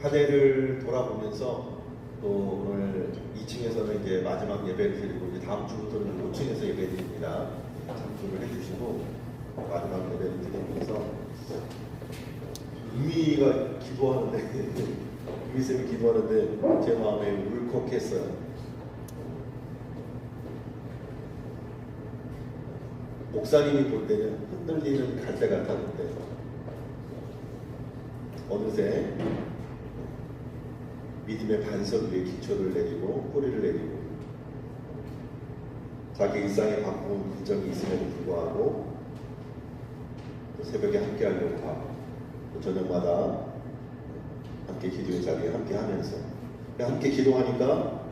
한 해를 돌아보면서 또 오늘 2층에서는 이제 마지막 예배를 드리고 이제 다음 주부터는 5층에서 예배 드립니다. 참조를 해주시고 마지막 예배를 드리면서 유미가 기도하는데 유미쌤이 기도하는데 제 마음에 울컥했어요. 목사님이 볼 때는 흔들리는 갈대 같았는데 어느새 믿음의 반석 위에 기초를 내리고 뿌리를 내리고 자기 일상에 바쁜 일정이 있음에도 불구하고 또 새벽에 함께 하려고 하고 또 저녁마다 함께 기도의 자리에 함께 하면서 함께 기도하니까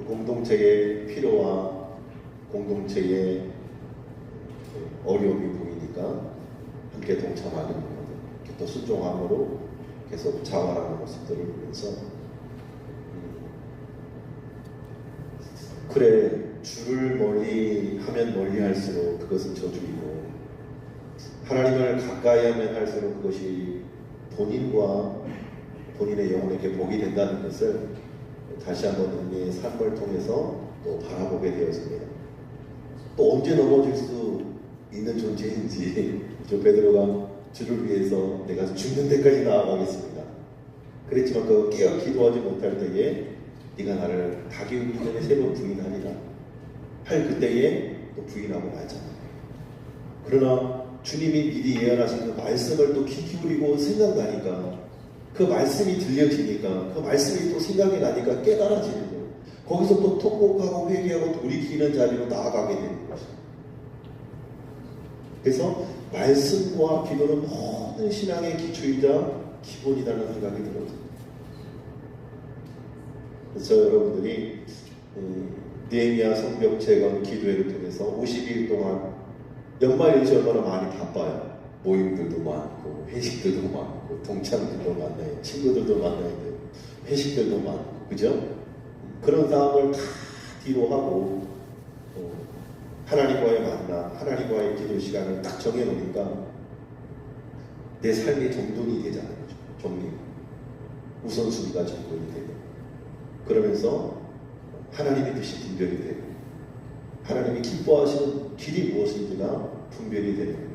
공동체의 필요와 공동체의 어려움이 보이니까 함께 동참하는 것들, 또 순종함으로 계속 자원하는 모습들을 보면서 그래, 주를 멀리 하면 멀리 할수록 그것은 저주이고 하나님을 가까이 하면 할수록 그것이 본인과 본인의 영혼에게 복이 된다는 것을 다시 한번 은혜의 삶을 통해서 또 바라보게 되었습니다. 또 언제 넘어질 수 있는 존재인지 저 베드로가 주를 위해서 내가 죽는 데까지 나아가겠습니다. 그랬지만 그 깨어 기도하지 못할 때에 네가 나를 닭이 울기 전에 세 번 부인하리라 할 그때에 또 부인하고 말잖아. 그러나 주님이 미리 예언하신 그 말씀을 또 귀 기울이고 생각나니까 그 말씀이 들려지니까 그 말씀이 또 생각이 나니까 깨달아지는 거예요. 거기서 또 통곡하고 회개하고 돌이키는 자리로 나아가게 되는 것입니다. 그래서 말씀과 기도는 모든 신앙의 기초이자 기본이라는 생각이 들어요. 그래서 여러분들이 느헤미야 성벽 재건 기도회를 통해서 52일 동안 연말연시 얼마나 많이 바빠요. 모임들도 많고 회식들도 많고 동창들도 만나요. 친구들도 만나야 돼요. 회식들도 많고 그죠? 그런 상황을 다 뒤로 하고 하나님과의 만남, 하나님과의 기도 시간을 딱 정해놓으니까 내 삶의 정돈이 되잖아요. 정리. 우선순위가 정돈이 되고 그러면서 하나님의 뜻이 분별이 되고 하나님이 기뻐하시는 길이 무엇인지가 분별이 되는 거예요.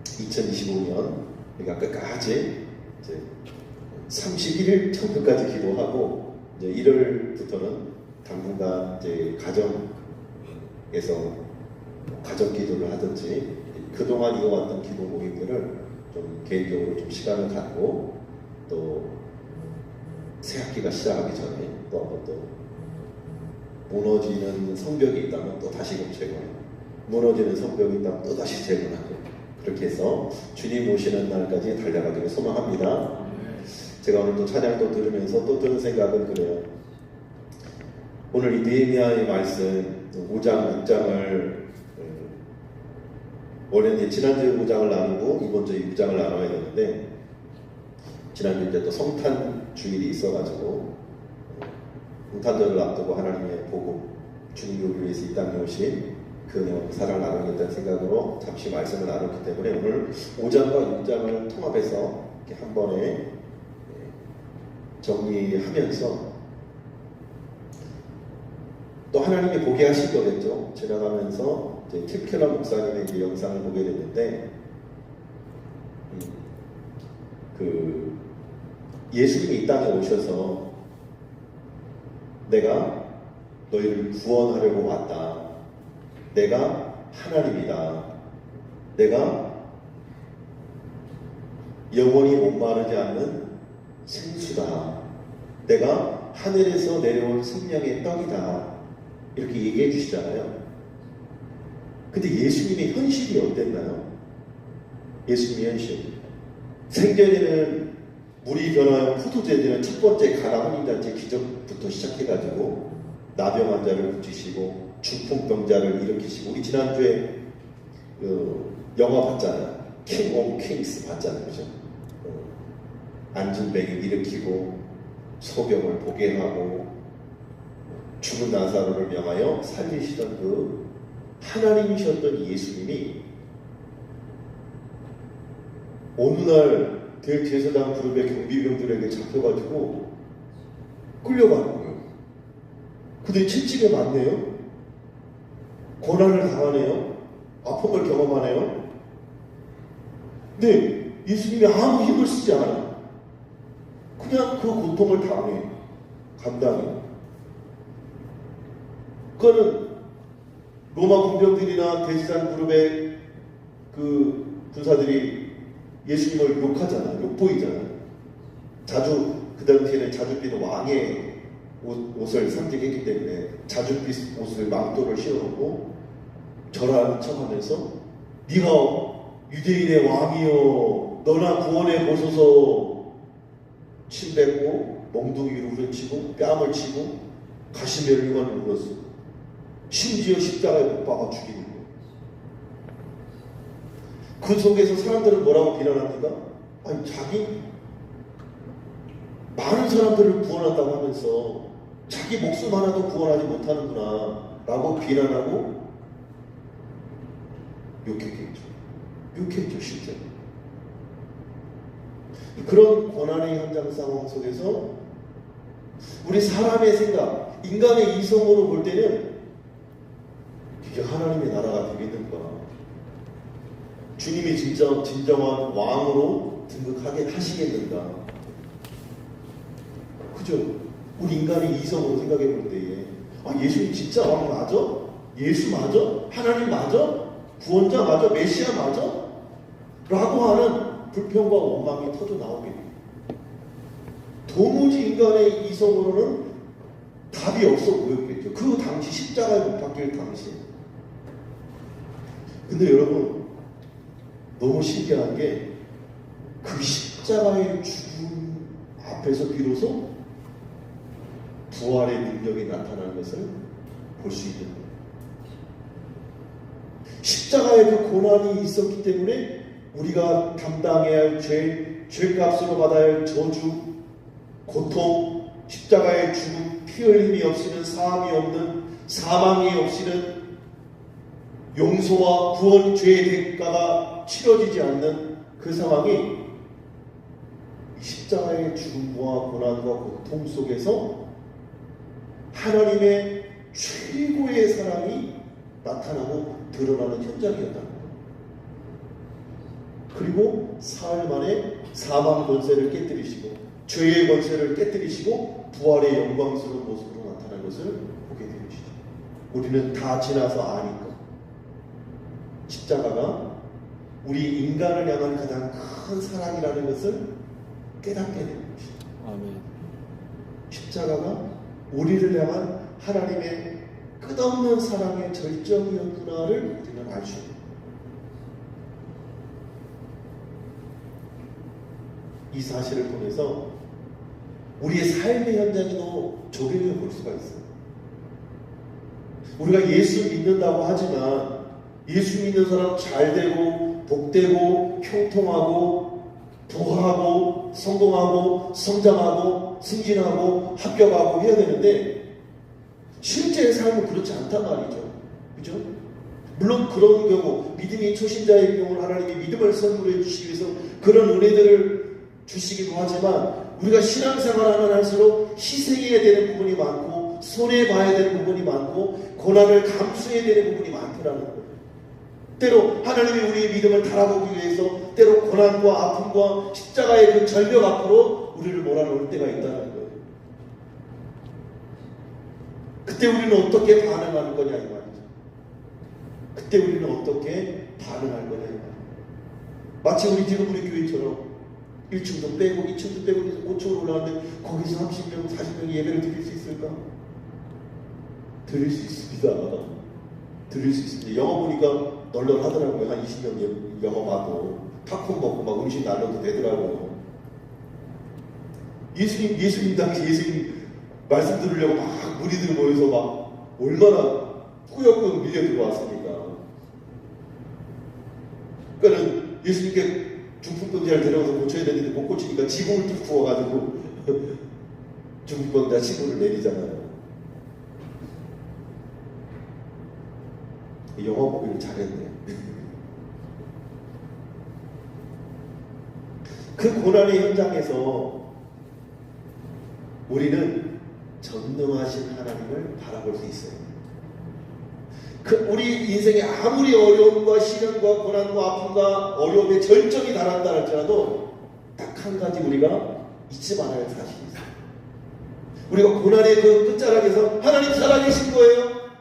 2025년 우리가 끝까지 이제 31일 정도까지 기도하고 이제 1월부터는 당분간 이제 가정에서 가정 기도를 하든지 그동안 이어왔던 기도 모임들을 좀 개인적으로 좀 시간을 갖고 또 새학기가 시작하기 전에 또 한번 또 무너지는 성벽이 있다면 또 다시금 재건하고 무너지는 성벽이 있다면 또 다시 재건하고 그렇게 해서 주님 오시는 날까지 달려가기를 소망합니다. 제가 오늘 또 찬양도 들으면서 또 드는 생각은 그래요. 오늘 이 느헤미야의 말씀 5장, 6장을 원래는 지난주에 5장을 나누고 이번 주에 6장을 나눠야 되는데 지난주에 이제 또 성탄 주일이 있어가지고 성탄절을 앞두고 하나님의 복음 주님이 우리를 위해서 이 땅에 오신 그 은혜와 사랑을 나누겠다는 생각으로 잠시 말씀을 나눴기 때문에 오늘 5장과 6장을 통합해서 이렇게 한 번에 정리하면서 또 하나님이 보게 하실 거겠죠. 지나가면서 이제 팁 켈러 목사님의 이제 영상을 보게 됐는데 그 예수님이 이 땅에 오셔서 내가 너희를 구원하려고 왔다. 내가 하나님이다. 내가 영원히 목마르지 않는 생수다. 내가 하늘에서 내려온 생명의 떡이다. 이렇게 얘기해 주시잖아요. 근데 예수님의 현실이 어땠나요? 예수님의 현실. 생전에는 물이 변하여 포도주에 첫 번째 가나 혼인잔치 기적부터 시작해가지고 나병 환자를 고치시고 중풍병자를 일으키시고 우리 지난주에 영화 봤잖아요. 킹 오브 킹스 봤잖아요. 그죠? 안진뱅이 일으키고 소병을 보게 하고 죽은 나사로를 명하여 살리시던 그 하나님이셨던 예수님이 어느 날 대제사장 그룹의 경비병들에게 잡혀가지고 끌려가는 거예요. 근데 채찍에 맞네요. 고난을 당하네요. 아픔을 경험하네요. 근데 예수님이 아무 힘을 쓰지 않아요. 그냥 그 고통을 당해요. 감당해요. 그거는 로마 군병들이나 대제사장 그룹의 그 군사들이 예수님을 욕하잖아요. 욕보이잖아요. 자주 그 당시에는 자줏빛 왕의 옷을 상징했기 때문에 자줏빛 옷을 망토를 씌워놓고 절하는 척하면서 네가 유대인의 왕이여 너나 구원해 보소서 침 뱉고 멍둥이로 후려치고 뺨을 치고 가시면류관을 물었어. 심지어 십자가에 못 박아 죽이는 거예요. 그 속에서 사람들은 뭐라고 비난합니까? 아니 자기 많은 사람들을 구원한다고 하면서 자기 목숨 하나도 구원하지 못하는구나 라고 비난하고 욕했죠 실제로. 그런 고난의 현장 상황 속에서 우리 사람의 생각, 인간의 이성으로 볼 때는 이게 하나님의 나라가 되겠는가, 주님이 진정한 왕으로 등극하게 하시겠는가, 그죠? 우리 인간의 이성으로 생각해 볼 때에 예수님 진짜 왕 맞아? 예수 맞아? 하나님 맞아? 구원자 맞아? 메시아 맞아? 라고 하는 불평과 원망이 터져 나오게 돼요. 도무지 인간의 이성으로는 답이 없어 보였겠죠. 그 당시 십자가에 못 박힐 당시에. 근데 여러분 너무 신기한 게 그 십자가의 죽음 앞에서 비로소 부활의 능력이 나타나는 것을 볼 수 있는 거예요. 십자가의 그 고난이 있었기 때문에 우리가 감당해야 할 죄값으로 받아야 할 저주, 고통, 십자가의 죽음, 피 흘림이 없이는 사함이 없는, 사망이 없이는 용서와 구원, 죄의 대가가 치러지지 않는 그 상황이 십자가의 죽음과 고난과 고통 속에서 하나님의 최고의 사랑이 나타나고 드러나는 현장이었다는 거예요. 그리고 사흘 만에 사망 권세를 깨뜨리시고 죄의 권세를 깨뜨리시고 부활의 영광스러운 모습으로 나타난 것을 보게 되는 것이죠. 우리는 다 지나서 아니까 십자가가 우리 인간을 향한 가장 큰 사랑이라는 것을 깨닫게 되는 것이죠. 아멘. 십자가가 우리를 향한 하나님의 끝없는 사랑의 절정이었구나를 우리는 알 수 있습니다. 이 사실을 통해서 우리의 삶의 현장에도 적용해 볼 수가 있어요. 우리가 예수 믿는다고 하지만 예수 믿는 사람 잘되고 복되고 형통하고 부하고 성공하고 성장하고 승진하고 합격하고 해야 되는데 실제의 삶은 그렇지 않단 말이죠. 그죠? 물론 그런 경우 믿음이 초신자의 경우 하나님이 믿음을 선물해 주시기 위해서 그런 은혜들을 주시기도 하지만 우리가 신앙생활하면 할수록 희생해야 되는 부분이 많고 손해봐야 되는 부분이 많고 고난을 감수해야 되는 부분이 많더라는 거예요. 때로 하나님이 우리의 믿음을 달아보기 위해서 때로 고난과 아픔과 십자가의 그 절벽 앞으로 우리를 몰아넣을 때가 있다는 거예요. 그때 우리는 어떻게 반응하는 거냐 이 말이죠. 그때 우리는 어떻게 반응할 거냐 이 말이죠. 마치 우리 지금 우리 교회처럼 1층도 빼고 2층도 빼고 5층으로 올라왔는데 거기서 30명, 40명이 예배를 드릴 수 있을까? 드릴 수 있습니다. 드릴 수 있습니다. 영어 보니까 널널하더라고요. 한 20명 영어 봐도 팝콘 먹고 막 음식 날려도 되더라고요. 예수님 당시 예수님 말씀 들으려고 막 무리들 모여서 막 얼마나 꾸역꾸역 밀려 들어왔습니까? 그러니까는 예수님께 중풍병자를 데려가서 고쳐야 되는데 못 고치니까 지붕을 뚝 부어가지고 중풍병자 신부를 내리잖아요. 영어 보기를 잘했네. 그 고난의 현장에서 우리는 전능하신 하나님을 바라볼 수 있어요. 우리 인생에 아무리 어려움과 시련과 고난과 아픔과 어려움의 절정이 달한다 할지라도 딱 한 가지 우리가 잊지 말아야 할 사실이 있어요. 우리가 고난의 그 끝자락에서 하나님 살아계신 거예요?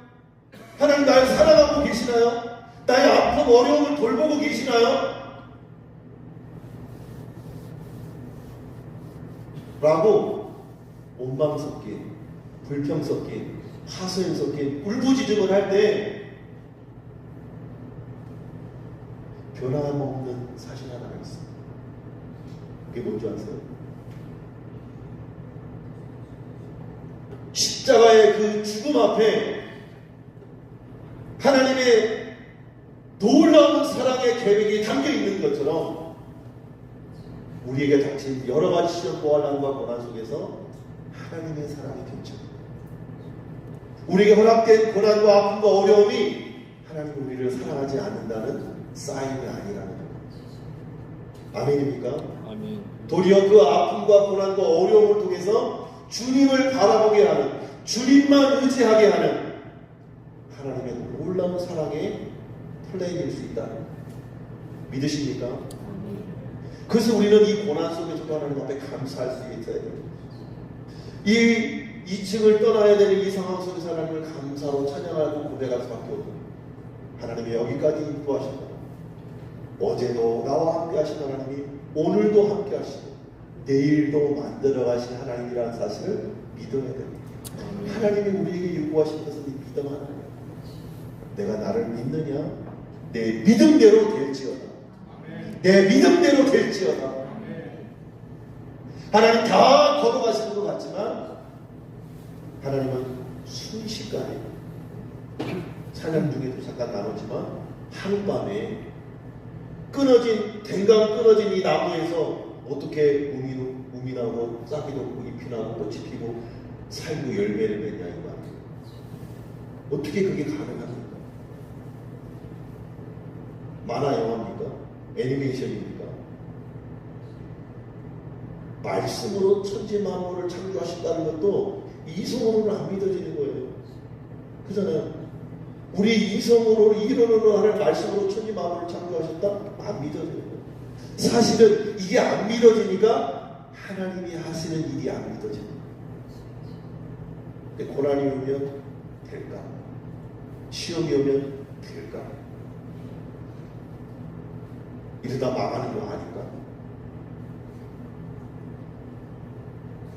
하나님 나를 사랑하고 계시나요? 나의 아픔 어려움을 돌보고 계시나요? 라고 원망 섞인, 불평 섞인, 하소연 섞인 울부짖음을 할 때 변함없는 사실 하나가 있습니다. 그게 뭔지 아세요? 십자가의 그 죽음 앞에 하나님의 놀라운 사랑의 계획이 담겨 있는 것처럼 우리에게 닥친 여러 가지 시련과 고난과 고난 속에서 하나님의 사랑이 겹쳐집니다. 우리에게 허락된 고난과 아픔과 어려움이 하나님이 우리를 사랑하지 않는다는 사인이 아니라는 거예요. 아멘입니까? 아멘. 도리어 그 아픔과 고난과 어려움을 통해서 주님을 바라보게 하는, 주님만 의지하게 하는 하나님의 놀라운 사랑의 플레이일 수 있다. 믿으십니까? 그래서 우리는 이 고난 속에서도 하나님 앞에 감사할 수 있어야 돼요. 이 2층을 떠나야 되는 이 상황 속에서 하나님을 감사로 찬양하고 고백할 수밖에 없는 하나님이 여기까지 인도하신다. 어제도 나와 함께 하신 하나님이 오늘도 함께 하시고 내일도 만들어 가신 하나님이라는 사실을 믿어야 됩니다. 하나님이 우리에게 요구하신 것은 이 믿음 하나님. 내가 나를 믿느냐? 내 믿음대로 될지어다. 내 믿음대로 될지어다. 하나님 다 걸어가시는 것 같지만 하나님은 순식간에 찬양 중에도 잠깐 나누지만 하룻밤에 댕강 끊어진 이 나무에서 어떻게 우미 나고 싹이 돋고 잎이 나고 꽃이 피고 살고 열매를 맺냐 이 말이에요. 어떻게 그게 가능합니까? 만화 영화입니까? 애니메이션입니까? 말씀으로 천지 만물을 창조하신다는 것도 이성으로는 안 믿어지는 거예요. 그잖아요. 우리 이성으로 이론으로 하는 말씀으로 천지 만물을 창조하셨다? 안 믿어지는 거예요. 사실은 이게 안 믿어지니까 하나님이 하시는 일이 안 믿어지는 거예요. 근데 고난이 오면 될까? 시험이 오면 될까? 이러다 망하는 거 아닐까?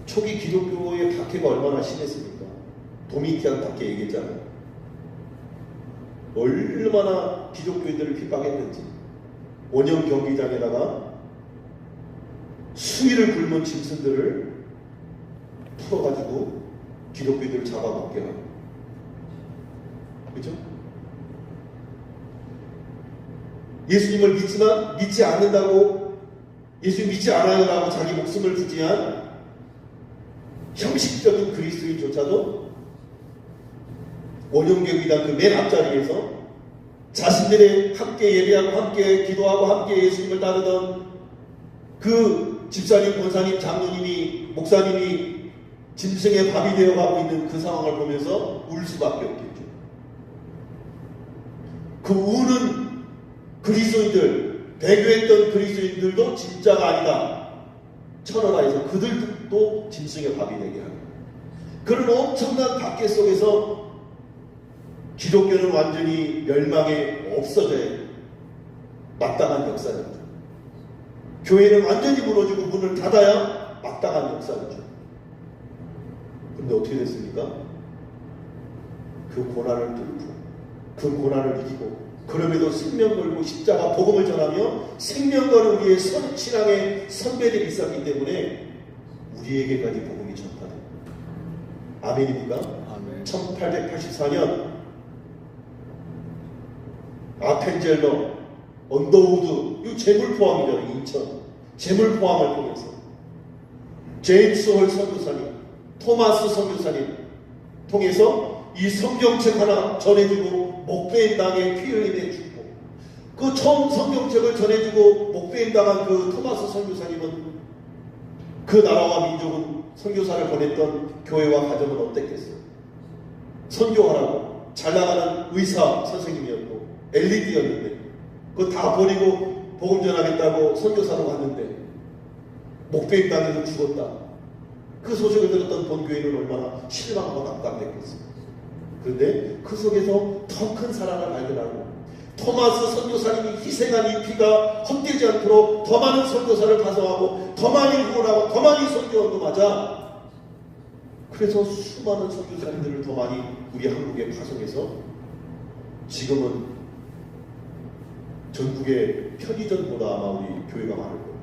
초기 기독교의 박해가 얼마나 심했습니까? 도미티안 박해 얘기했잖아요. 얼마나 기독교인들을 핍박했는지. 원형 경기장에다가 수위를 굶은 짐승들을 풀어가지고 기독교인들을 잡아먹게 하고. 그죠? 예수님을 믿지만 믿지 않는다고, 예수님 믿지 않아요 라고 자기 목숨을 부지한 형식적인 그리스도인조차도 원형교회당 그 맨 앞자리에서 자신들의 함께 예배하고 함께 기도하고 함께 예수님을 따르던 그 집사님, 권사님, 장로님이, 목사님이 짐승의 밥이 되어가고 있는 그 상황을 보면서 울 수밖에 없겠죠. 그 우는 그리스도인들, 배교했던 그리스도인들도 진짜가 아니다 천하라에서 그들도 짐승의 밥이 되게 하는 그런 엄청난 박해 속에서 기독교는 완전히 멸망에 없어져야 마땅한 역사였죠. 교회는 완전히 무너지고 문을 닫아야 마땅한 역사였죠. 그런데 어떻게 됐습니까? 그 고난을 뚫고 그 고난을 이기고 그럼에도 생명 걸고 십자가 복음을 전하며 생명 거는 우리의 신앙의 선배들이 있었기 때문에 우리에게까지 복음이 전파됩니다. 아멘입니까? 아멘. 1884년 아펜젤러, 언더우드, 이 재물 포항이잖아요. 인천 재물 포항을 통해서 제임스 홀 선교사님, 토마스 선교사님 통해서 이 성경책 하나 전해주고 목배인 땅에 피 흘림의 축복, 그 처음 성경책을 전해주고 목배임당한 그 토마스 선교사님은 그 나라와 민족은 선교사를 보냈던 교회와 가정은 어땠겠어요? 선교하라고 잘 나가는 의사 선생님이었고 엘리트였는데 그거 다 버리고 복음 전하겠다고 선교사로 갔는데 목배임당해서 죽었다. 그 소식을 들었던 본교회는 얼마나 실망하고 답답했겠어요. 그런데 그 속에서 더 큰 사랑을 발견하고 토마스 선교사님이 희생한 이 피가 헛되지 않도록 더 많은 선교사를 파송하고 더 많이 후원하고 더 많이 선교하고 맞아. 그래서 수많은 선교사님들을 더 많이 우리 한국에 파송해서 지금은 전국의 편의점보다 아마 우리 교회가 많을 거예요.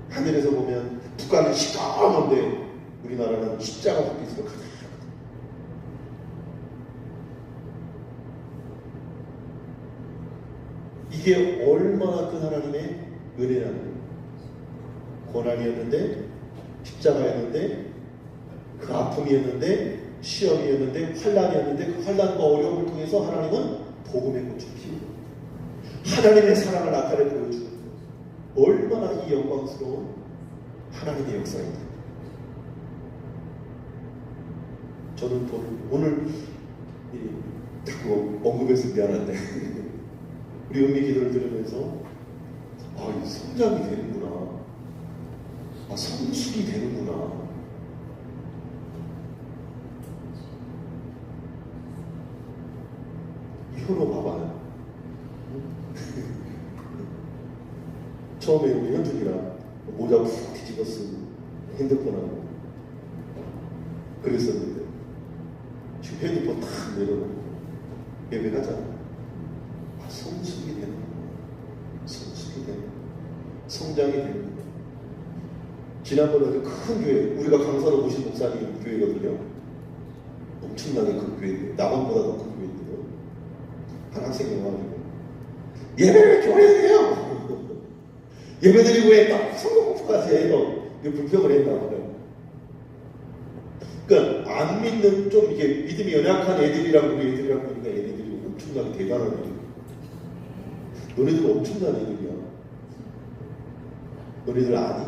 하늘에서 보면 북한은 시커먼데 우리나라는 십자가 빛으로 가득. 이게 얼마나 큰 하나님의 은혜라는 거예요. 고난이었는데 십자가였는데 그 아픔이었는데 시험이었는데 환난이었는데 그 환난과 어려움을 통해서 하나님은 복음의 꽃을 피우고 하나님의 사랑을 나타내 보여주는 얼마나 이 영광스러운 하나님의 역사입니다. 저는 오늘 자꾸 언급해서 미안한데 우리 은미 기도를 들으면서 이 성장이 되는구나, 성숙이 되는구나. 이 현호 봐봐요. 처음에 우리 현준이랑 모자 푹 뒤집어 쓰고 핸드폰하고 그랬었는데 지금 핸드폰 탁 내려놓고 예배 가자. 성숙이 되는 거예요. 성숙이 되는 거예요. 성장이 되는 거예요. 지난번에 큰 교회, 우리가 강사로 모신 목사님 교회거든요. 엄청나게 큰 교회인데, 남원보다 더 큰 교회인데요. 한 학생이 와가지고 예배를 교회에요. 예배 드리고 왜 딱 성경 공부까지 해요. 이거 불평을 했나 봐요. 그러니까 안 믿는 좀 이게 믿음이 연약한 애들이랑 우리 애들이랑 보니까 얘네들이 엄청나게 대단한 애들. 너네들 엄청난 애들이야. 너네들 아니?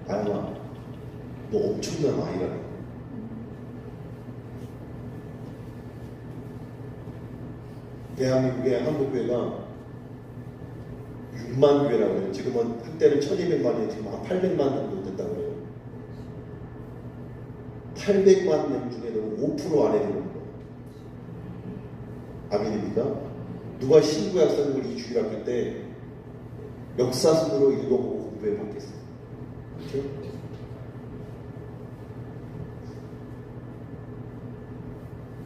아니야. 너 엄청난 아이라네. 대한민국의 한국교회가 6만 교회라고 해요. 지금은 한때는 1200만이 지금 한 800만 정도 됐다고 해요. 800만 명 중에는 5% 안에 드는 거예요. 아멘입니까? 누가 신구약 성경을 이 주일학교 때 역사순으로 읽어보고 공부해 봤겠어요? 그렇죠?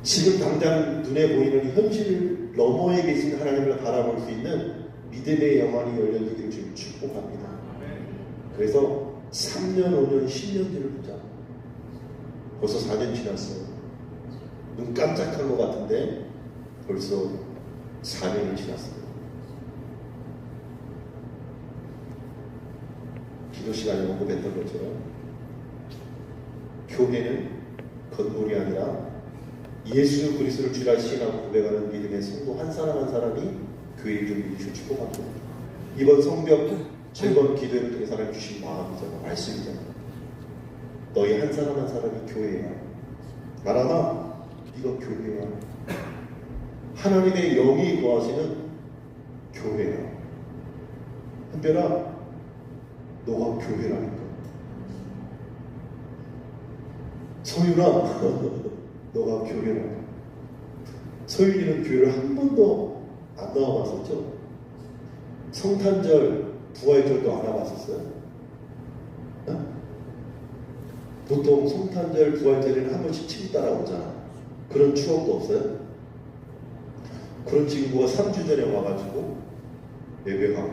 지금 당장 눈에 보이는 현실 너머에 계신 하나님을 바라볼 수 있는 믿음의 영안이 열려지기를 지금 축복합니다. 그래서 3년, 5년, 10년 뒤를 보자. 벌써 4년 지났어요. 눈 깜짝한 것 같은데 벌써 4년이 지났습니다. 기도 시간에 언급했던 것처럼 교회는 건물이 아니라 예수 그리스도를 주라 시인하고 고백하는 믿음의 성도 한 사람 한 사람이 교회의 준비를 축복합니다. 이번 성벽 즐거운 기도를 통해 하나님 주신 마음이잖아, 말씀이잖아. 너희 한 사람 한 사람이 교회야. 나라나 네가 교회야. 하나님의 영이 거하시는 교회야. 한별아, 너가 교회라니까. 소윤아, 너가 교회라니까. 소윤이는 교회를 한 번도 안 나와봤었죠? 성탄절, 부활절도 안 와봤었어요? 어? 보통 성탄절, 부활절에는 한 번씩 침 따라오잖아. 그런 추억도 없어요? 그런 친구가 3주 전에 와가지고 예배하고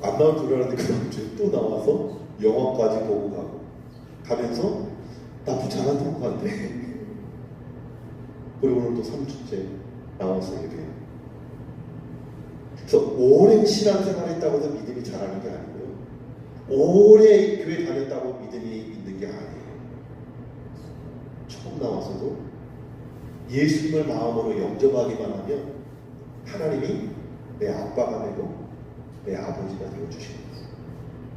안 나올 줄 알았는데 그 다음 주에 또 나와서 영화까지 보고 가고 가면서 나쁘지 않았던 것 같아. 그리고 오늘 또 3주째 나와서 예배해요. 그래서 오랜 신앙생활 했다고 해서 믿음이 자라는 게 아니고요. 오래 교회 다녔다고 믿음이 있는 게 아니에요. 처음 나와서도 예수님을 마음으로 영접하기만 하면 하나님이 내 아빠가 되고 내 아버지가 되어주신 거예요.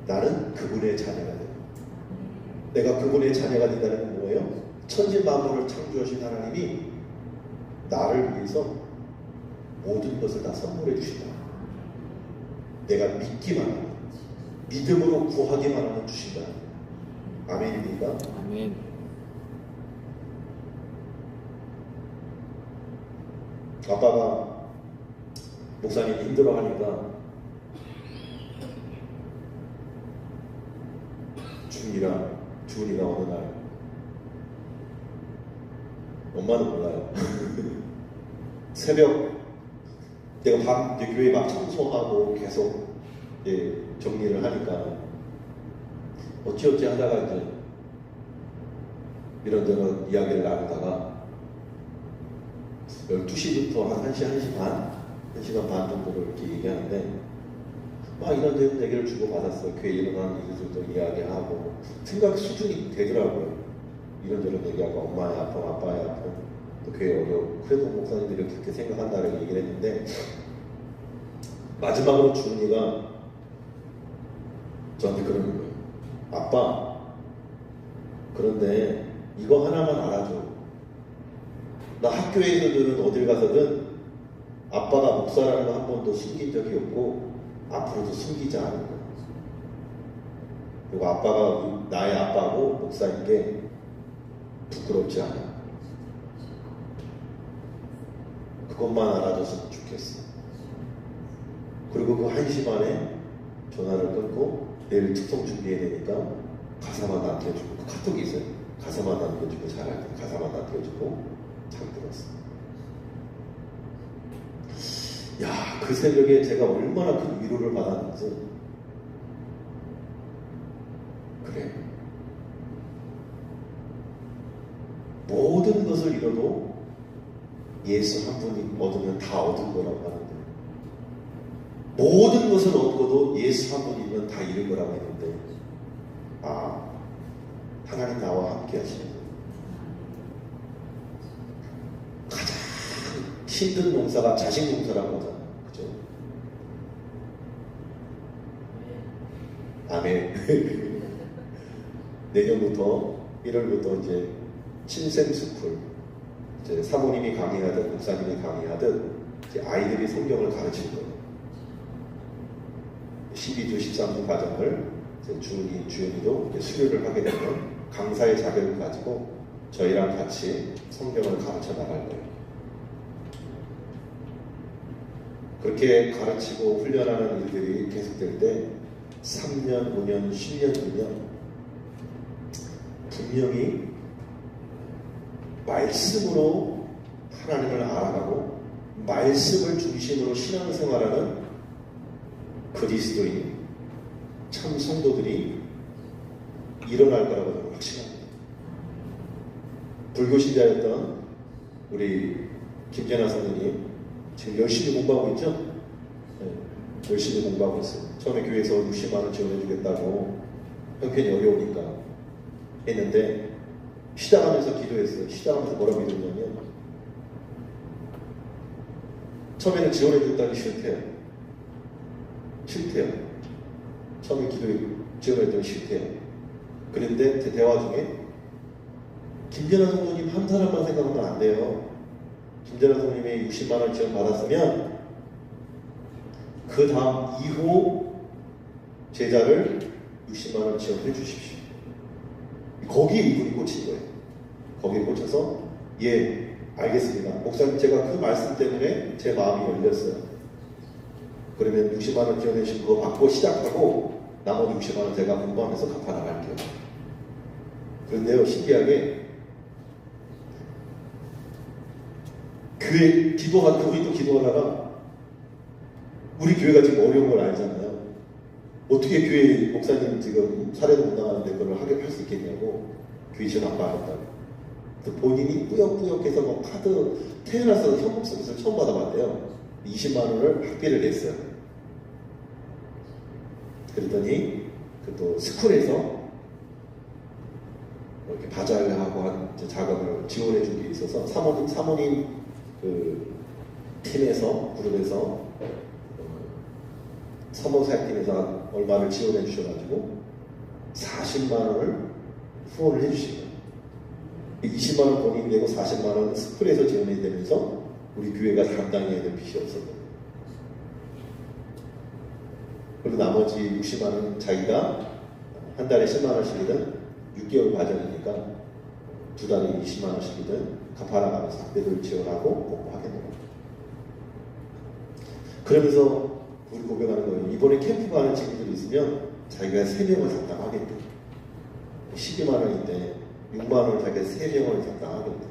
나는 그분의 자녀가 되고, 내가 그분의 자녀가 된다는 건 뭐예요? 천지 만물을 창조하신 하나님이 나를 위해서 모든 것을 다 선물해 주신다. 내가 믿기만 하면, 믿음으로 구하기만 하면 주신다. 아멘입니까? 아멘. 아빠가 목사님이 힘들어하니까 주은이가 어느 날, 엄마는 몰라요. 새벽 내가 이제 교회 막 청소하고 계속 정리를 하니까 어찌어찌 하다가 이제 이런저런 이야기를 나누다가 12시부터 한 1시, 1시 반? 1시간 반 정도로 이렇게 얘기하는데 막 이런저런 얘기를 주고받았어요. 교회 일어나는 일들도 이야기하고 생각 수준이 되더라고요. 이런저런 얘기하고 엄마의 아픔, 아빠의 아픔, 또 교회 어려움, 그래도 목사님들이 그렇게 생각한다는 얘기를 했는데 마지막으로 주은이가 저한테 그러는 거예요. 아빠, 그런데 이거 하나만 알아줘. 나 학교에서든 어딜 가서든 아빠가 목사라는 거 한 번도 숨긴 적이 없고 앞으로도 숨기지 않을 거야. 그리고 아빠가 나의 아빠고 목사인 게 부끄럽지 않아. 그것만 알아줬으면 좋겠어. 그리고 그 1시 반에 전화를 끊고 내일 특송 준비해야 되니까 가사만 남겨주고, 그 카톡이 있어요. 가사만 남겨주고 잘할 때 가사만 남겨주고 잠들었어. 야, 그 새벽에 제가 얼마나 큰 위로를 받았는지. 그래, 모든 것을 잃어도 예수 한 분이 얻으면 다 얻은 거라고 하는데, 모든 것을 얻고도 예수 한 분이면 다 잃은 거라고 했는데, 아, 하나님 나와 함께 하시는 거예요. 가장 힘든 농사가 자식 농사라고 하잖아요. 그죠? 아멘. 내년부터 1월부터 이제 침샘스쿨, 이제 사모님이 강의하든 목사님이 강의하든 이제 아이들이 성경을 가르칠 거예요. 12주 13주 과정을 이제 주은이도 수료를 하게 되면 강사의 자격을 가지고 저희랑 같이 성경을 가르쳐 나갈 거예요. 그렇게 가르치고 훈련하는 일들이 계속될 때 3년, 5년, 10년 뒤면 분명히 말씀으로 하나님을 알아가고 말씀을 중심으로 신앙생활하는 그리스도인 참 성도들이 일어날 거라고 저는 확신합니다. 불교 신자였던 우리 김재나 선생님 지금 열심히 공부하고 있죠? 네, 열심히 공부하고 있어요. 처음에 교회에서 60만 원 지원해주겠다고 형편이 어려우니까 했는데 시작하면서 기도했어요. 시작하면서 뭐라고 기도했냐면 처음에는 지원해주겠다는 게 싫대요. 처음에 지원해줬더니 싫대요. 그런데 대화 중에 김재나 성도님 한 사람만 생각하면 안 돼요. 김재나 성도님이 60만 원 지원 받았으면 그 다음 이후 제자를 60만 원 지원해 주십시오. 거기에 이분이 꽂힌 거예요. 거기에 꽂혀서 예, 알겠습니다. 목사님, 제가 그 말씀 때문에 제 마음이 열렸어요. 그러면 60만 원 지원해 주신 거 받고 시작하고 나머지 60만 원 제가 공부하면서 갚아 나갈게요. 그런데요, 신기하게 교회 그분이 또 기도하다가 우리 교회가 지금 어려운 걸 알잖아요. 어떻게 교회 목사님 지금 사례도 못 나가는데 그걸 할 수 있겠냐고 교회 지원 안 받았다고. 본인이 뿌옇뿌옇해서 뭐 카드 태어나서 현금 서비스를 처음 받아봤대요. 20만 원을 학비를 냈어요. 그랬더니 또 스쿨에서 이렇게 바자회하고 한 자금을 지원해 준 게 있어서 사모님 그 팀에서 그룹에서 사모사역팀에서 얼마를 지원해 주셔가지고 40만 원을 후원을 해주시고요. 20만 원 본인이 내고 40만 원은 스쿨에서 지원이 되면서 우리 교회가 감당해야 될 빚이 없었거든요. 그리고 나머지 60만 원 자기가 한 달에 10만 원씩이든 6개월 과정이니까 두 달에 20만 원씩이든 갚아나가면서 학비를 지원하고 공부하게 됩니다. 그러면서 우리 고백하는 거예요. 이번에 캠프 가는 친구들이 있으면 자기가 3명을 담당하겠대. 12만 원인데 6만 원을 자기가 3명을 담당하겠대.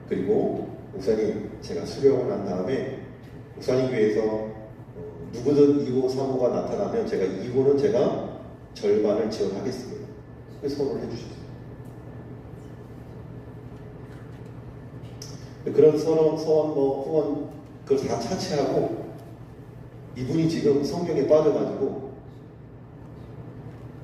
그리고 목사님, 제가 수료하고 난 다음에 목사님 교회에서 누구든 2호, 3호가 나타나면 제가 2호는 제가 절반을 지원하겠습니다. 그래서 선언을 해주셨어요. 그런 소원, 후원, 그걸 다 차치하고 이분이 지금 성경에 빠져가지고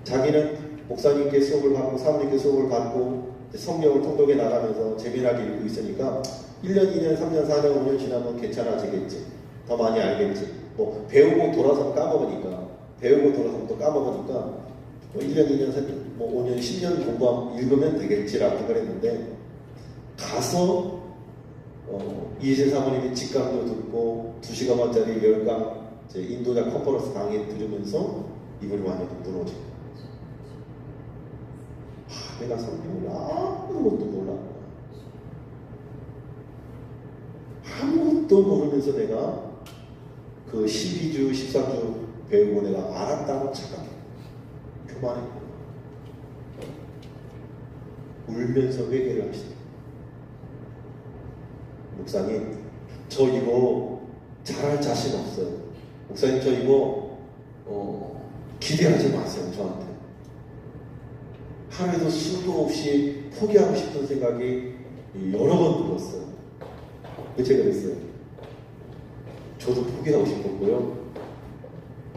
자기는 목사님께 수업을 받고 사모님께 수업을 받고 성경을 통독에 나가면서 재미나게 읽고 있으니까 1년, 2년, 3년, 4년, 5년 지나면 괜찮아지겠지. 더 많이 알겠지. 뭐 배우고 돌아서 까먹으니까 배우고 돌아서 또 까먹으니까 뭐 1년, 2년, 3년, 뭐 5년, 10년 공부하면 읽으면 되겠지라고 그랬는데 가서 이혜진 사모님이 직강도 듣고 2시간만짜리 10강 인도자 컨퍼런스 강의 들으면서 이분이 완전히 무너진 거예요. 내가 성경을 아무것도 몰라. 아무것도 모르면서 내가 그 12주, 13주 배우고 내가 알았다고 착각해. 교만했구나. 울면서 회개를 하시더라고요. 목사님, 저 이거 잘할 자신 없어요. 목사님, 저 이거 기대하지 마세요, 저한테. 하루에도 수도 없이 포기하고 싶은 생각이 여러 번 들었어요. 제가 그랬어요. 저도 포기하고 싶었고요.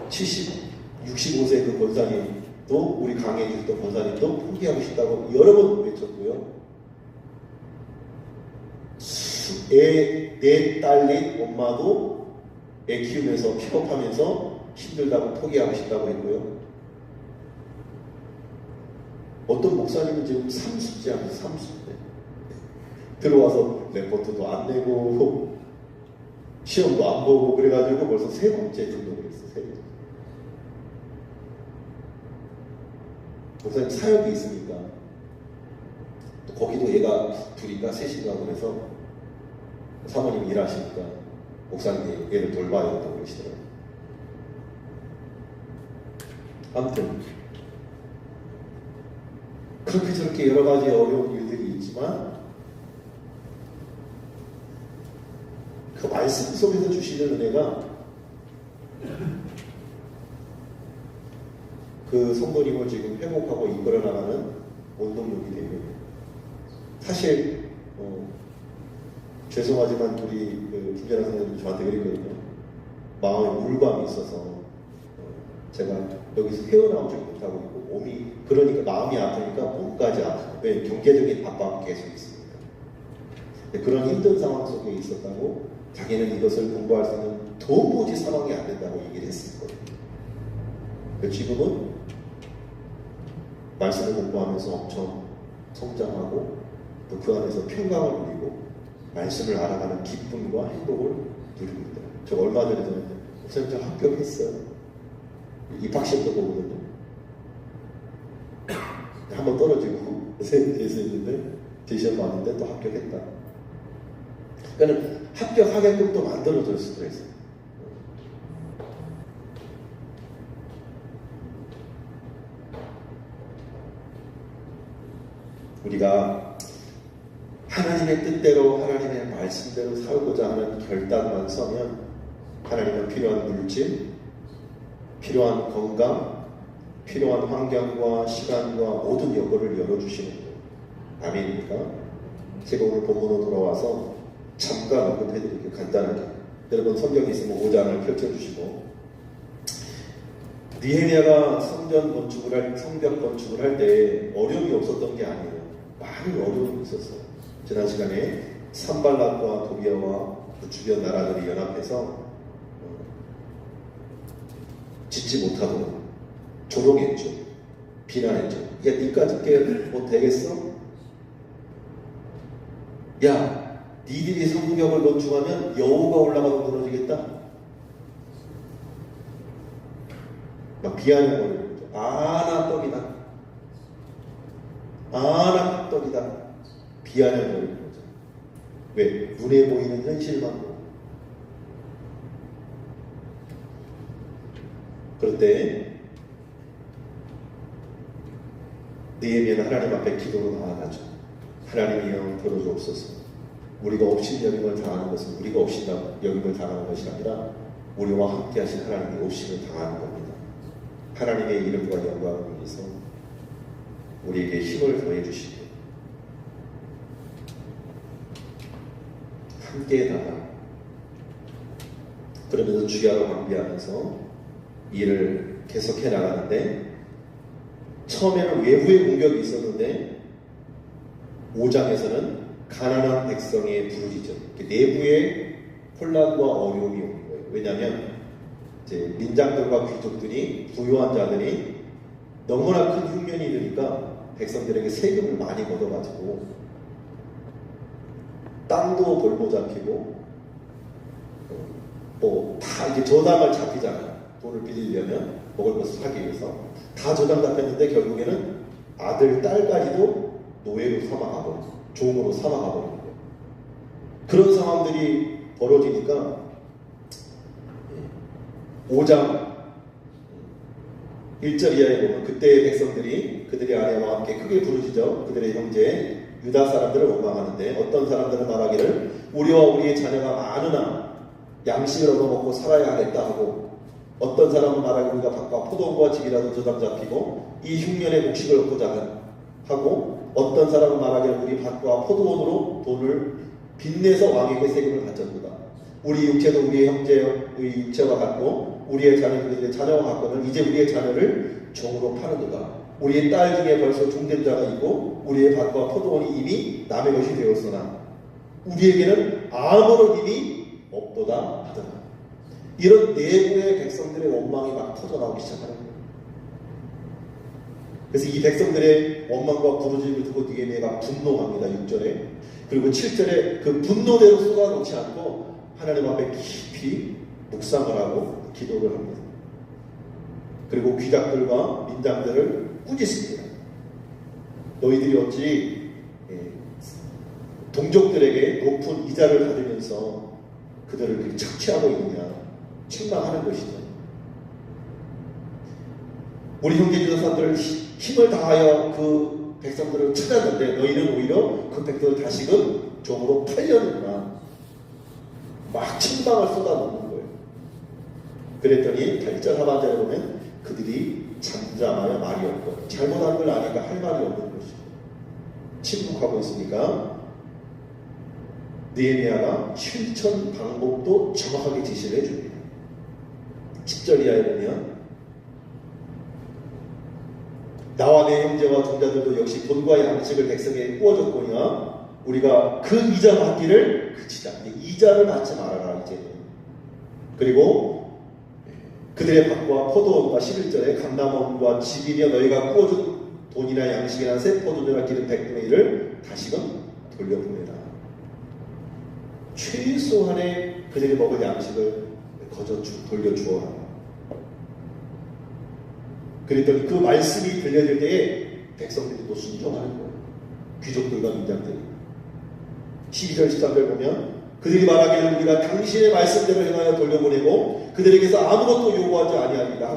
65세 그 권사님도, 우리 강의해 주셨던 권사님도 포기하고 싶다고 여러 번 외쳤고요. 내 딸린 엄마도 애 키우면서 픽업하면서 힘들다고 포기하고 싶다고 했고요. 어떤 목사님은 지금 30째, 들어와서 레포트도 안 내고 시험도 안 보고 그래가지고 벌써 3번째 등록을 했어요. 3번째. 목사님 사역이 있으니까 또 거기도 얘가 둘인가 셋인가 그래서 사모님이 일하시니까 목사님이 얘를 돌봐야 된다고 그러시더라고요. 아무튼 그렇게 저렇게 여러 가지 어려운 일들이 있지만 그 말씀 속에서 주시는 은혜가 그 성도님을 지금 회복하고 이끌어 나가는 원동력이 되고요. 사실 죄송하지만 우리 김재란 선생님이 저한테 그랬거든요. 마음에 울감이 있어서 제가 여기서 헤어나오지 못하고 있고 몸이 그러니까 마음이 아프니까 몸까지 아프고 왜 경제적인 압박이 계속 있으니까 그런 힘든 상황 속에 있었다고 자기는 이것을 공부할 수 있는 도무지 상황이 안 된다고 얘기를 했었거든요. 지금은 말씀을 공부하면서 엄청 성장하고 또 그 안에서 평강을 누리고 말씀을 알아가는 기쁨과 행복을 누리고 있더라고요. 저 얼마 전에 들었는데 목사님 저 합격했어요. 입학시험도 보거든요. 한번 떨어지고 선생님께서 있는데 제 시험 봤는데 또 합격했다. 그러니까 합격하게끔 또 만들어줄 수도 있어요. 우리가 하나님의 뜻대로 하나님의 말씀대로 살고자 하는 결단만 서면 하나님은 필요한 물질, 필요한 건강, 필요한 환경과 시간과 모든 여건을 열어주시는 거예요. 아멘입니까? 제가 오늘 본문으로 돌아와서 잠깐 언급해드릴게요. 간단하게. 여러분 성경에 있으면 5장을 펼쳐주시고 느헤미야가 성전 건축을 할 때 어려움이 없었던 게 아니에요. 많은 어려움이 있었어요. 지난 시간에 산발락과 도비아와 그 주변 나라들이 연합해서 짓지 못하도록 조롱했죠. 비난했죠. 야, 니까짓 게 뭐 되겠어? 야, 니들이 성벽을 건축하면 여호가 올라가도 무너지겠다? 막 비하는 거예요. 아나 떡이다. 아나 떡이다. 비하는 거예요. 왜? 눈에 보이는 현실만 보고. 그럴 때 느헤미야는 하나님 앞에 기도로 나아가죠. 하나님이여 들어주옵소서. 우리가 없인 여김을 당하는 것은 우리가 없인 여김을 당하는 것이 아니라 우리와 함께 하신 하나님이 없임을 당하는 겁니다. 하나님의 이름과 영광을 위해서 우리에게 힘을 더해 주시고 함께 나가 그러면서 주야로 방비하면서 일을 계속해 나가는데 처음에는 외부의 공격이 있었는데 5장에서는 가난한 백성의 부르짖음, 내부의 혼란과 어려움이 오는 거예요. 왜냐하면 이제 민장들과 귀족들이 부유한 자들이 너무나 큰 흉년이 되니까 백성들에게 세금을 많이 걷어가지고 땅도 벌모 잡히고 뭐 다 이제 저당을 잡히잖아요. 돈을 빌리려면 먹을 것을 사기 위해서 다 저당 잡혔는데 결국에는 아들, 딸까지도 노예로 삼아가버리고 종으로 삼아가버리는 거예요. 그런 상황들이 벌어지니까 5장 1절 이하에 보면 그때의 백성들이 그들의 아내와 함께 크게 부르짖어 그들의 형제 유다 사람들을 원망하는데 어떤 사람들은 말하기를 우리와 우리의 자녀가 많으나 양식을 얻어먹고 살아야 하겠다 하고 어떤 사람은 말하기를 우리가 밭과 포도원과 집이라도 저당 잡히고 이 흉년의 곡식을 얻고자 하고 어떤 사람은 말하기를 우리 밭과 포도원으로 돈을 빚내서 왕에게 세금을 바쳤도다. 우리 육체도 우리의 형제의 육체와 같고 우리의 자녀들의 자녀와 같거든 이제 우리의 자녀를 종으로 파는도다. 우리의 딸 중에 벌써 종된 자가 있고 우리의 밭과 포도원이 이미 남의 것이 되었으나 우리에게는 아무런 힘이 없도다 하더라. 이런 내부의 백성들의 원망이 막 터져나오기 시작하는 거예요. 그래서 이 백성들의 원망과 부르짖음을 듣고 느헤미야가 분노합니다. 6절에. 그리고 7절에 그 분노대로 쏟아놓지 않고 하나님 앞에 깊이 묵상을 하고 기도를 합니다. 그리고 귀족들과 민장들을 꾸짖습니다. 너희들이 어찌 동족들에게 높은 이자를 받으면서 그들을 그렇게 착취하고 있느냐 책망하는 것이죠. 우리 형제 유다 사람들을 힘을 다하여 그 백성들을 찾았는데 너희는 오히려 그 백성을 다시금 종으로 팔려는구나. 막 책망을 쏟아놓는 거예요. 그랬더니 8절 하반절에 보면 그들이 잠잠하여 말이 없고 잘못한 걸 아니까 할 말이 없는 것이죠. 침묵하고 있으니까 느헤미야가 실천 방법도 정확하게 지시를 해줍니다. 10절 이하에 보면 나와 내 형제와 종자들도 역시 돈과 양식을 백성에게 구워줬거니와 우리가 그 이자 받기를 그치자. 이자를 받지 말아라 이제는. 그리고 그들의 밭과 포도원과 11절에 감람원과 집이며 너희가 구워준 돈이나 양식이나 새 포도주나 기름 100분의 1을 다시금 돌려보내라. 최소한의 그들이 먹을 양식을 거저 돌려주어라. 그랬더니 그 말씀이 들려질 때에 백성들이 또 순종하는 거예요. 귀족들과 민장들이. 12절 13절 보면 그들이 말하기를 우리가 당신의 말씀대로 행하여 돌려보내고 그들에게서 아무것도 요구하지 아니하리라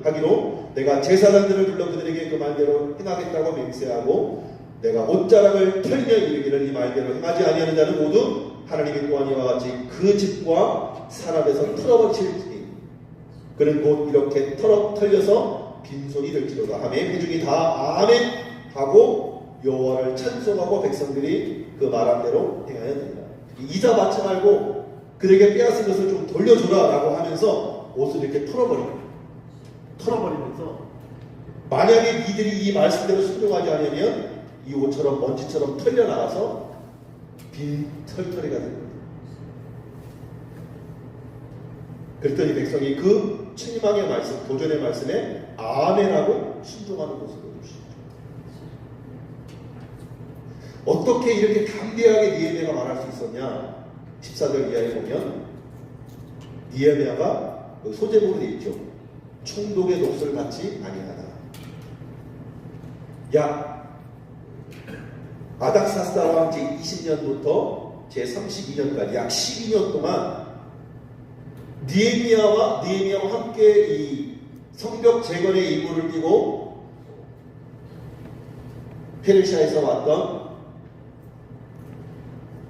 하기로 내가 제사장들을 불러 그들에게 그 말대로 행하겠다고 맹세하고 내가 옷자락을 털며 이르기를 이 말대로 행하지 아니하는 자는 모두 하나님의 또한 이와 같이 그 집과 사람에서 털어버릴지니 그는 곧 이렇게 털려서 빈손이 될지로다 하며 회중이 다 아멘 하고 여호와를 찬송하고 백성들이 그 말한 대로 행하여 된다. 이자 받지 말고 그들에게 빼앗은 것을 좀 돌려주라 라고 하면서 옷을 이렇게 털어버리면서 만약에 니들이 이 말씀대로 순종하지 않으면 이 옷처럼 먼지처럼 털려나가서 빈털터리가 됩니다. 그랬더니 백성이 그 책망의 말씀, 도전의 말씀에 아멘하고 순종하는 모습을 보십시오. 어떻게 이렇게 담대하게 니에미아가 말할 수 있었냐? 14절 이하에 보면 니에미아가 소제목으로 되어 있죠. 총독의 녹수를 받지 아니하다. 약 아닥사스다 왕 제20년부터 제32년까지 약 12년 동안 니에미아와 함께 이 성벽 재건의 임무를 띠고 페르시아에서 왔던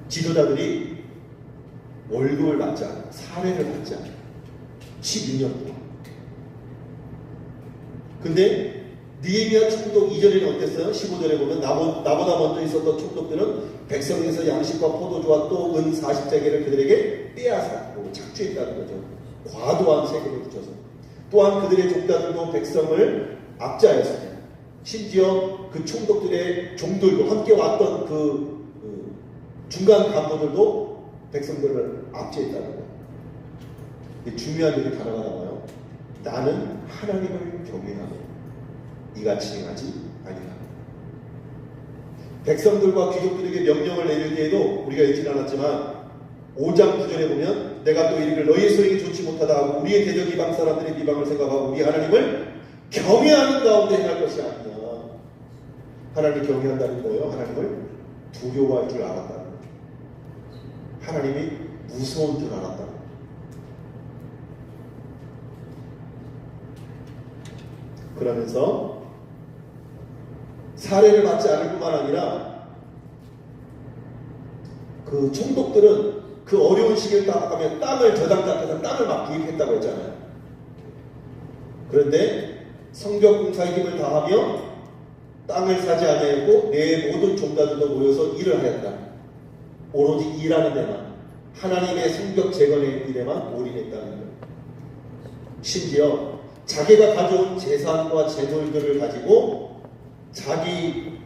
지도자들이 월급을 받지 않아, 사례를 받지 않아. 12년 동안. 근데 니에미아 총독 이전에는 어땠어요? 15절에 보면 나보다 먼저 있었던 총독들은 백성에서 양식과 포도주와 또 은 40자개를 그들에게 빼앗았고 착취했다는 거죠. 과도한 세금을 붙여서. 또한 그들의 종자들도 백성을 압제하였습니다. 심지어 그 총독들의 종들도 함께 왔던 그 중간 간부들도 백성들을 압제했다는 거예요. 중요한 일이 하나가 나와요. 나는 하나님을 경외하며 이같이 행하지 아니하노라. 백성들과 귀족들에게 명령을 내릴 때에도 우리가 읽진 않았지만 5장 9절에 보면 내가 또 이르기를 너희의 소행이 좋지 못하다 하고 우리의 대적 이방 사람들의 비방을 생각하고 우리 하나님을 경외하는 가운데 행할 것이 아니냐. 하나님을 경외한다는 거예요. 하나님을 두려워할 줄 알았다는 거예요. 하나님이 무서운 줄 알았다는 거예요. 그러면서 사례를 받지 않을 뿐만 아니라 그 총독들은 그 어려운 시기를 따라가면 땅을 저당잡혀서 땅을 막 구입했다고 했잖아요. 그런데 성벽 공사에 힘을 다하며 땅을 사지 아니하였고 내 모든 종자들도 모여서 일을 하였다. 오로지 일하는 데만, 하나님의 성벽 재건의 일에만 올인했다는 거예요. 심지어 자기가 가져온 재산과 재물들을 가지고 자기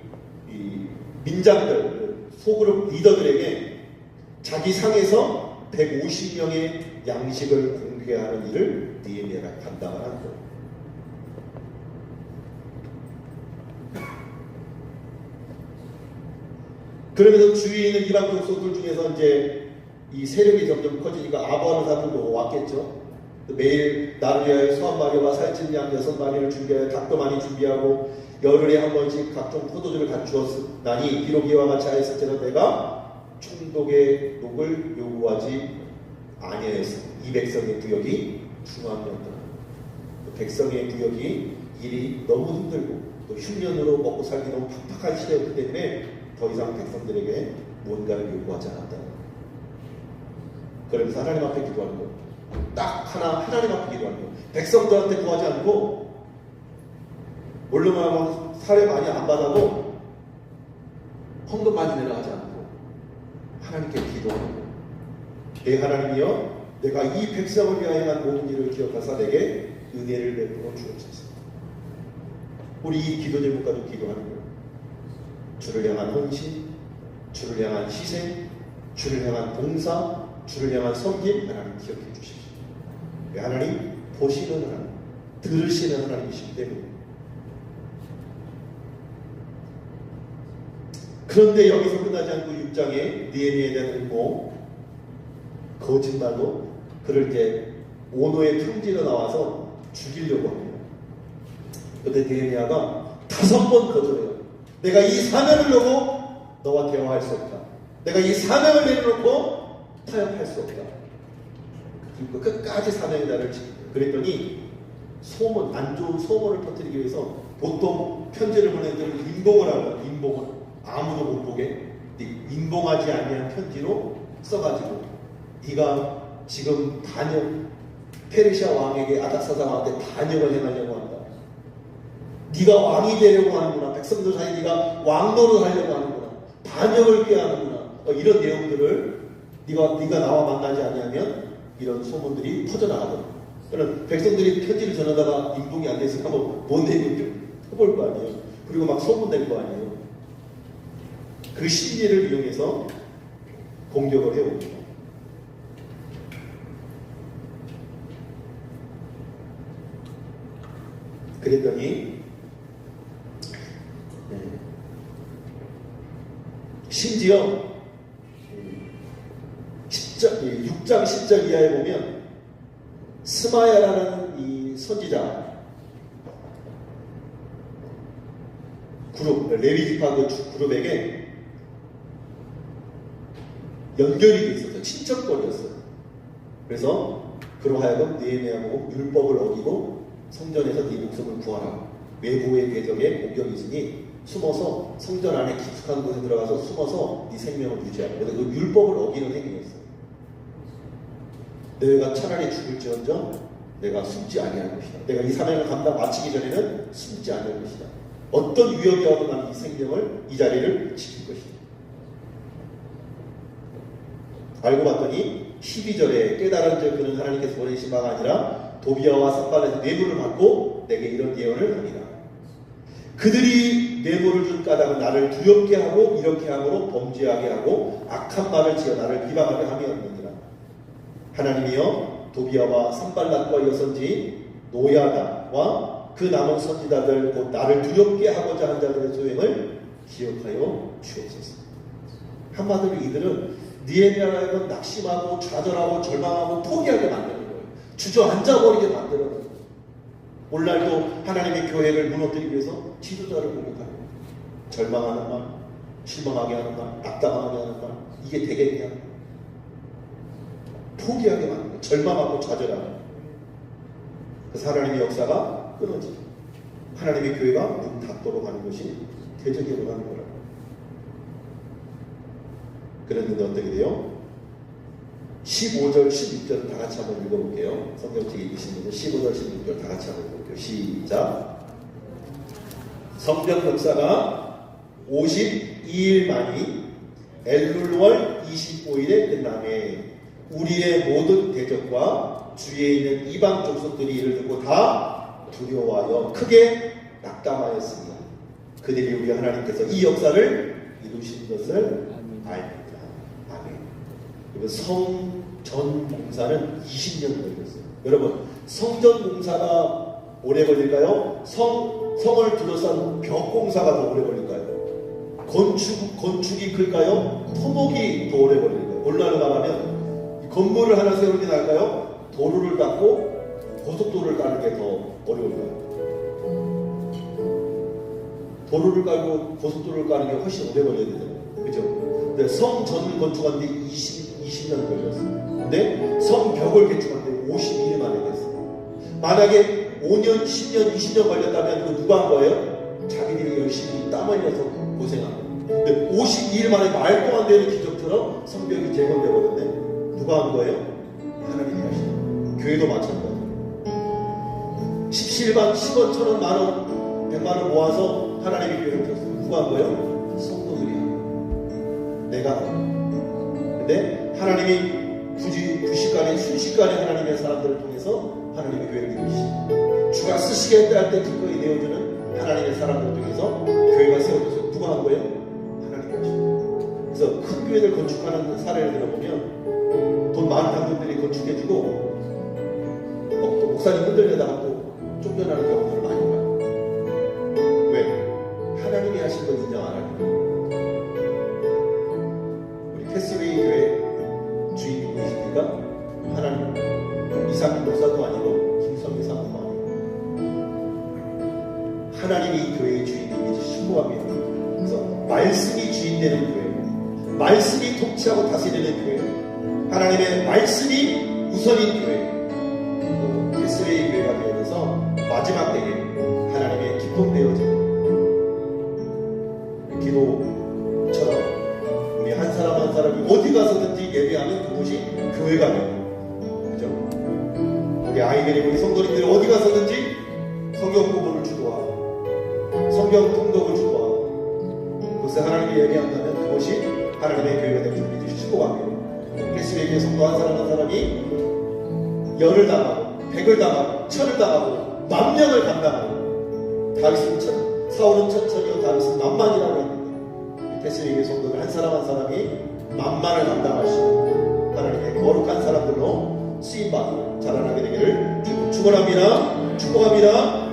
민장들, 소그룹 리더들에게 자기 상에서 150명의 양식을 공개하는 일을 니에미아가 감당을 한 거예요. 그러면서 주위에 있는 이방 족속들 중에서 이제 이 세력이 점점 커지니까 아부하는 사람들도 왔겠죠. 매일 나를 위하여 소 한 마리와 살찐 양 6마리를 준비하여 닭도 많이 준비하고 열흘에 한 번씩 각종 포도주를 갖추었나니 비록 이와 같이 하였을지라도 내가 총독의 녹을 요구하지 아니하였으니 이 백성의 부역이 중함이었다. 백성의 부역이 일이 너무 힘들고 또 흉년으로 먹고 살기 너무 팍팍한 시대였기 때문에 더 이상 백성들에게 뭔가를 요구하지 않았다. 그러면서 하나님 앞에 기도하는 거예요. 딱 하나님 앞에 기도하는 거예요. 백성들한테 구하지 않고 물론 말하면 사례 많이 안 받아도 헌금 많이 내려가지 않고 하나님께 기도하는 거예요. 내 하나님이여, 내가 이 백성을 위하여 한 모든 일을 기억하사 내게 은혜를 베풀어 주옵소서. 우리 이 기도 제목 가지고 기도하는 거예요. 주를 향한 헌신, 주를 향한 희생, 주를 향한 봉사, 주를 향한 섬김, 하나님 기억해 주십시오. 하나님 보시는 하나님, 들으시는 하나님이시기 때문에. 그런데 여기서 끝나지 않고 6장에 니에미아에 대한 음모, 거짓말로 그를 이제 오노의 평지로 나와서 죽이려고 합니다. 그런데 니에미아가 5번 거절해요. 내가 이 사명을 놓고 너와 대화할 수 없다. 내가 이 사명을 내려놓고 타협할 수 없다. 그리고 끝까지 사명의 날을 지킵니다. 그랬더니 소문, 안 좋은 소문을 퍼뜨리기 위해서 보통 편지를 보내는 인봉을 하고, 인봉을 아무도 못 보게 인봉하지 아니한 편지로 써가지고 네가 지금 페르시아 왕에게 아닥사스다 왕한테 반역을 행하려고 한다. 네가 왕이 되려고 하는구나. 백성들 사이에 네가 왕노릇 하려고 하는구나. 반역을 꾀하는구나. 이런 내용들을 네가 나와 만나지 아니하면 이런 소문들이 퍼져나가더라. 그러면 백성들이 편지를 전하다가 인봉이 안 됐으니까 뭔 내용인지 해볼 거 아니에요. 그리고 막 소문 낼 거 아니에요. 그 심리를 이용해서 공격을 해옵니다. 그랬더니 심지어 6장 10절 이하에 보면 스마야라는 이 선지자 그룹, 레위지파 그 그룹에게 연결이 돼 있었어요. 친척거리였어요. 그래서 그로 하여금 느헤미야 보고 율법을 어기고 성전에서 네 목숨을 구하라. 외부의 대적에 공격이 있으니 숨어서 성전 안에 깊숙한 곳에 들어가서 숨어서 네 생명을 유지하라. 그래서 그 율법을 어기는 행위였어요. 내가 차라리 죽을지언정 내가 숨지 아니할 것이다. 내가 이 사명을 감당 마치기 전에는 숨지 않을 것이다. 어떤 위협이 와도 나는 이 생명을, 이 자리를 지킬 것이다. 알고 봤더니 12절에 깨달은 즉 그는 하나님께서 보내신 바가 아니라 도비아와 산발에서 뇌물을 받고 내게 이런 예언을 합니다. 그들이 뇌물을 준 까닭은 나를 두렵게 하고 이렇게 함으로 범죄하게 하고 악한 말을 지어 나를 비방하게 함이었느니라. 하나님이여 도비아와 산발락과 여선지인 노야다와 그 남은 선지자들 곧 나를 두렵게 하고자 한 자들의 소행을 기억하여 주옵소서. 한마디로 이들은 느헤미야를 낙심하고 좌절하고 절망하고 포기하게 만드는 거예요. 주저앉아버리게 만드는 거예요. 오늘날도 하나님의 교회를 무너뜨리기 위해서 지도자를 공격하는 거예요. 절망하는 말, 실망하게 하는 말, 낙담하게 하는 말, 이게 되겠냐? 포기하게 만드는 거예요. 절망하고 좌절하는 거예요. 그래서 하나님의 역사가 끊어지고 하나님의 교회가 문 닫도록 하는 것이 대적이 일어나는 거라고. 그랬는데 어떻게 돼요? 15절, 16절 다 같이 한번 읽어볼게요. 성경책에 읽으신 분들 15절, 16절 다 같이 한번 읽어볼게요. 시작. 성경 역사가 52일 만이 엘룰월 25일에 끝나매 우리의 모든 대적과 주위에 있는 이방 족속들이 이를 듣고 다 두려워하여 크게 낙담하였으니 그들이 우리 하나님께서 이 역사를 이루신 것을 알고 성전 공사는 20년 걸렸어요. 여러분, 성전 공사가 오래 걸릴까요? 성을 둘러싼 벽 공사가 더 오래 걸릴까요? 건축이 클까요? 토목이 더 오래 걸릴까요? 올라를 말하면 건물을 하나 세우는 게 나을까요? 도로를 닦고 고속도로를 따는 게 더 어려울까요? 도로를 깔고 고속도로를 까는 게 훨씬 오래 걸려야 되잖아요. 그죠? 근데 성전을 건축하는데 20년 걸렸어요. 근데 성벽을 개축하는데 52일 만에 됐어요. 만약에 5년, 10년, 20년 걸렸다면 그 누가 한 거예요? 자기들이 열심히 땀 흘려서 고생한 거예요. 근데 52일 만에 말도 안 되는 기적처럼 성벽이 재건되거든요. 누가 한 거예요? 하나님이 하신 거예요. 교회도 마찬가지예요. 17반, 10원, 1000원, 만원, 100만원 모아서 하나님의 교회를 폈어요. 누가 한 거예요? 성도들이 한 거예요. 내가 한 거예요. 근데 하나님이 순식간에 하나님의 사람들을 통해서 하나님의 교회를 이루시고 주가 쓰시겠다 할 때 기꺼이 내어주는 하나님의 사람들을 통해서 교회가 세워져서 누가 한 거예요? 하나님이 하신 거예요. 그래서 큰 교회를 건축하는 사례를 들어보면 돈 많은 당들이 건축해주고 또 목사님 흔들려다가 또 쫓겨나는 경우를 많이 봐요. 왜? 하나님이 하신 걸 인정 안 하는 거예요. 우리 캐스웨이 교회 주인 누구이십니까? 하나님. 이상민 목사도 아니고 김성희 사모도 아니고 하나님이 이 교회의 주인님이 신부합니다. 그래서 말씀이 주인되는 교회, 말씀이 통치하고 다스리는 교회, 하나님의 말씀이 우선인 교회, 캐스웨이 교회가 되어서 마지막 때에 하나님의 기쁨되어지는 기도처럼 우리 한 사람 한 사람이 어디 가서든지 예배하면 그곳이 교회가 돼요. 그죠? 우리 아이들이 우리 성도님들이 어디 가서든지 성경 공부를 주도하고 성경 통독을 주도하고 그것을 하나님이 예배한다면 그것이 하나님의 교회가 되는 줄 믿으시 축복합니다. 캐스웨이의 성도 한 사람 한 사람이 열을 당하고 백을 당하고 천을 당하고 만명을 감당하고 사울은 천천히요 다윗은 만만이라고 했는데 캐스웨이의 성도들 한 사람 한 사람이 만만을 감당하시고 하나님의 거룩한 사람들로 쓰임받고 자라나게 되기를 축원합니다. 축복합니다.